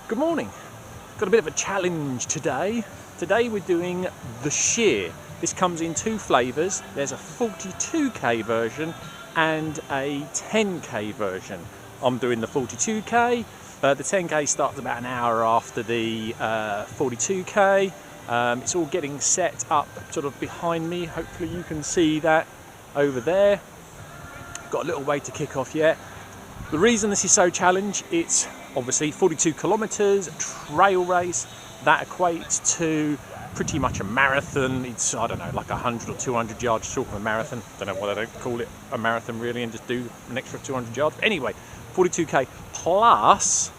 Good morning. Got a bit of a challenge today. Today we're doing the Shere. This comes in two flavours. There's a 42k version and a 10k version. I'm doing the 42k. The 10k starts about an hour after the 42k. It's all getting set up sort of behind me. Hopefully you can see that over there. Got a little way to kick off yet. The reason this is so challenged, it's obviously 42 kilometres, trail race. That equates to pretty much a marathon. It's, I don't know, like 100 or 200 yards short of a marathon. Don't know why they don't call it a marathon really and just do an extra 200 yards. But anyway, 42k plus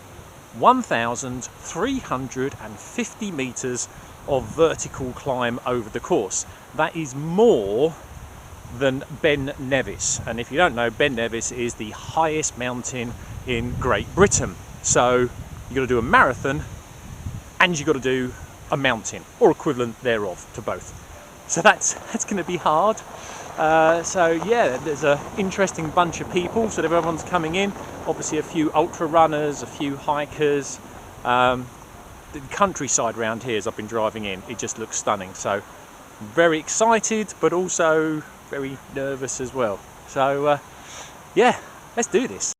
1,350 metres of vertical climb over the course. That is more than Ben Nevis, and if you don't know, Ben Nevis is the highest mountain in Great Britain. So you've got to do a marathon and you've got to do a mountain or equivalent thereof to both. So that's going to be hard. So yeah, there's an interesting bunch of people, so everyone's coming in. Obviously a few ultra runners, a few hikers. The countryside around here as I've been driving in, it just looks stunning. So very excited, but also very nervous as well. So yeah, let's do this.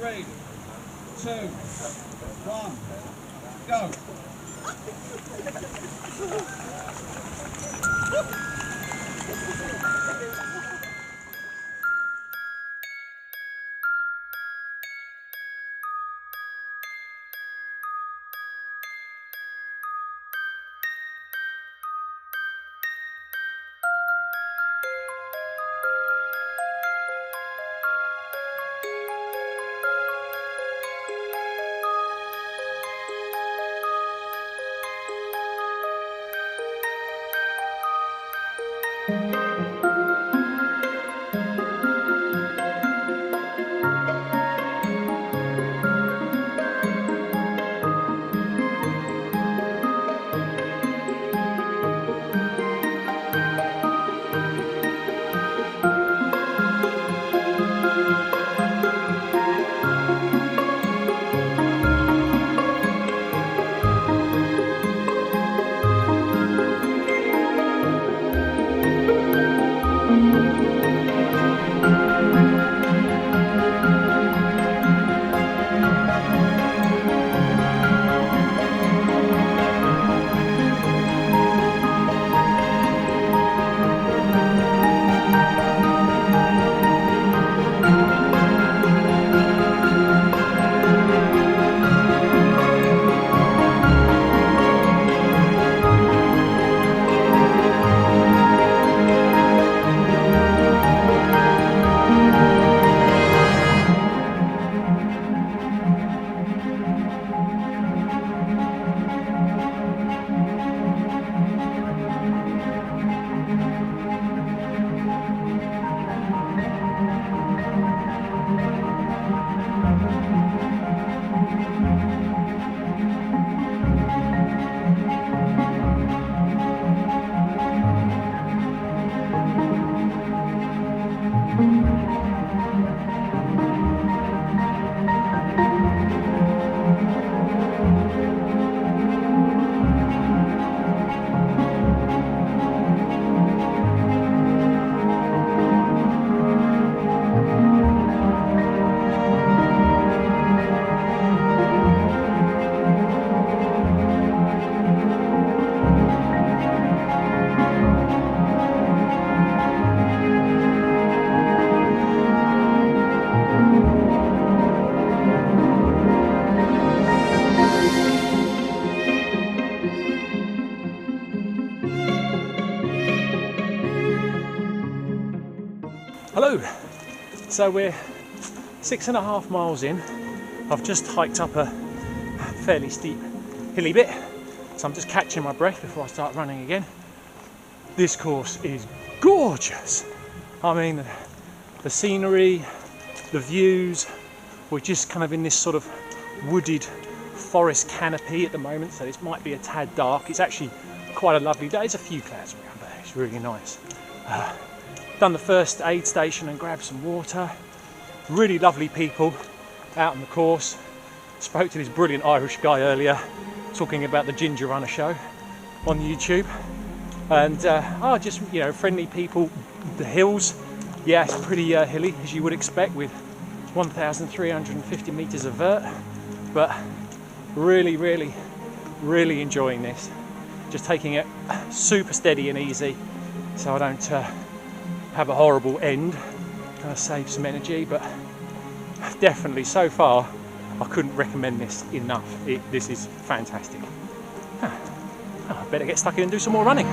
Three, two, one, go. Hello. So we're 6.5 miles in. I've just hiked up a fairly steep hilly bit. So I'm just catching my breath before I start running again. This course is gorgeous. I mean, the scenery, the views. We're just kind of in this sort of wooded forest canopy at the moment, so this might be a tad dark. It's actually quite a lovely day. There's a few clouds around, but it's really nice. Done the first aid station and grabbed some water. Really lovely people out on the course. Spoke to this brilliant Irish guy earlier talking about the Ginger Runner show on YouTube. And just, you know, friendly people. The hills, yeah, it's pretty hilly, as you would expect, with 1,350 meters of vert, but really enjoying this. Just taking it super steady and easy so I don't have a horrible end. Kind of save some energy, but definitely so far I couldn't recommend this enough. This is fantastic. I better get stuck in and do some more running.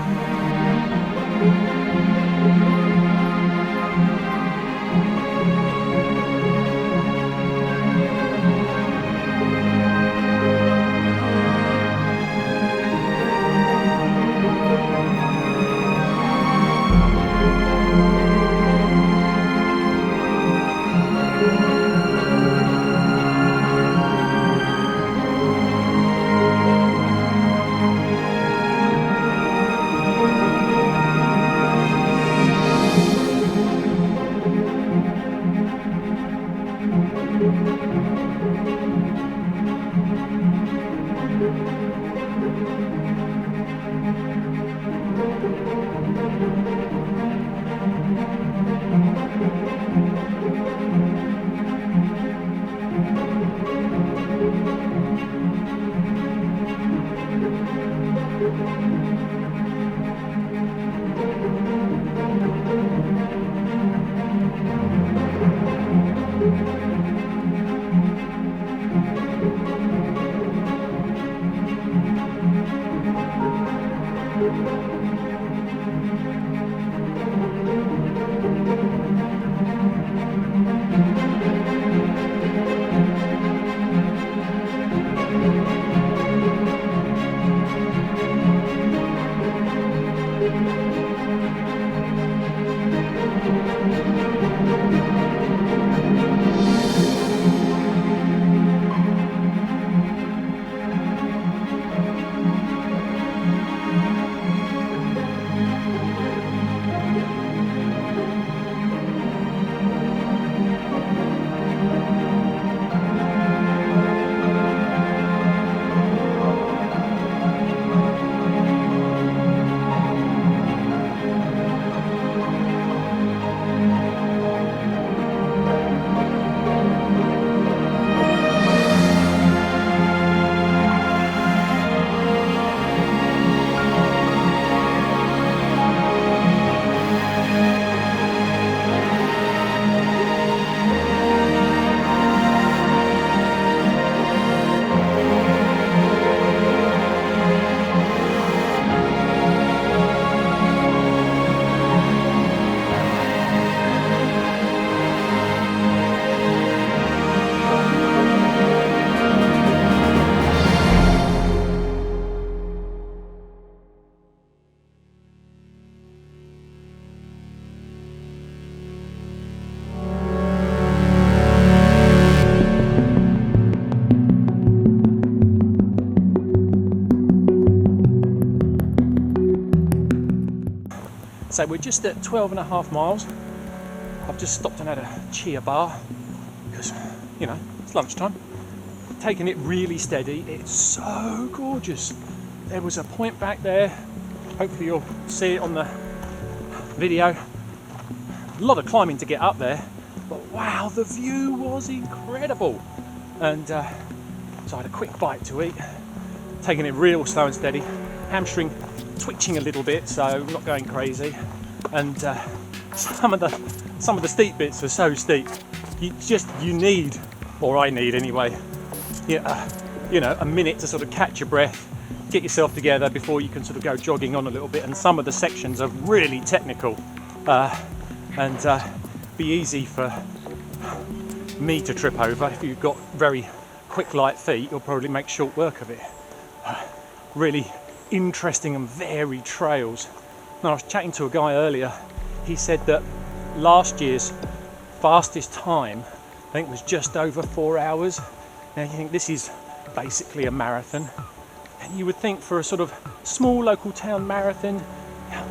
So we're just at 12.5 miles. I've just stopped and had a chia bar because, you know, it's lunchtime. Taking it really steady. It's so gorgeous. There was a point back there. Hopefully you'll see it on the video. A lot of climbing to get up there, but wow, the view was incredible. And so I had a quick bite to eat. Taking it real slow and steady. Hamstring twitching a little bit, so not going crazy. And some of the steep bits are so steep. You need, or I need anyway, you know, a minute to sort of catch your breath, get yourself together before you can sort of go jogging on a little bit. And some of the sections are really technical, and be easy for me to trip over. If you've got very quick, light feet, you'll probably make short work of it. really interesting and varied trails. And I was chatting to a guy earlier. He said that last year's fastest time, I think, was just over 4 hours. Now you think this is basically a marathon, and you would think for a sort of small local town marathon,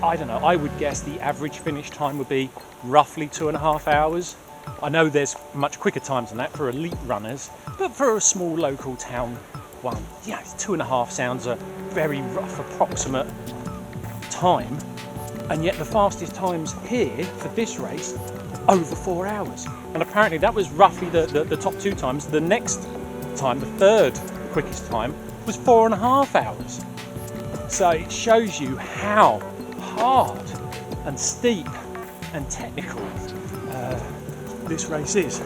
I don't know, I would guess the average finish time would be roughly 2.5 hours. I know there's much quicker times than that for elite runners, but for a small local town one, yeah, 2.5 sounds a very rough approximate time. And yet the fastest times here for this race, over 4 hours. And apparently that was roughly the top 2 times. The next time, the third quickest time, was 4.5 hours. So it shows you how hard and steep and technical this race is.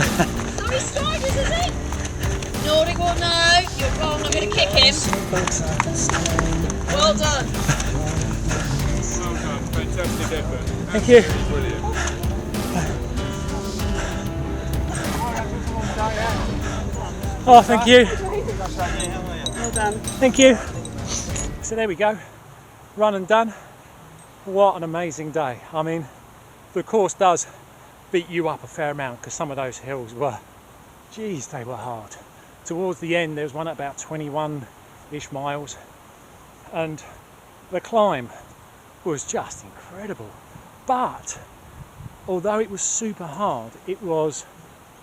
Oh, he's striders, is he? Nordic will know. You're wrong, I'm going to kick him. Well done. Well done, fantastic effort. Thank you. Brilliant. Oh, thank you. Well done. Thank you. So there we go. Run and done. What an amazing day. I mean, the course does beat you up a fair amount because some of those hills were, geez, they were hard. Towards the end, there was one at about 21-ish miles, and the climb was just incredible. But although it was super hard, it was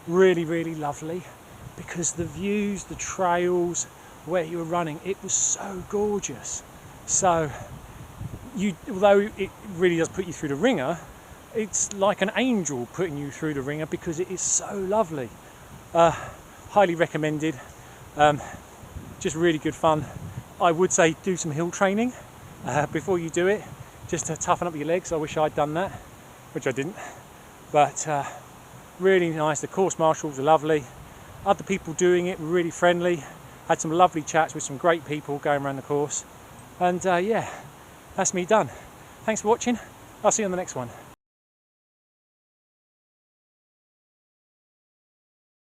really, really lovely because the views, the trails, where you were running, it was so gorgeous. So although it really does put you through the ringer, it's like an angel putting you through the ringer because it is so lovely. Highly recommended. Just really good fun. I would say do some hill training before you do it, just to toughen up your legs. I wish I'd done that, which I didn't. But really nice. The course marshals are lovely. Other people doing it were really friendly. Had some lovely chats with some great people going around the course. And yeah, that's me done. Thanks for watching. I'll see you on the next one.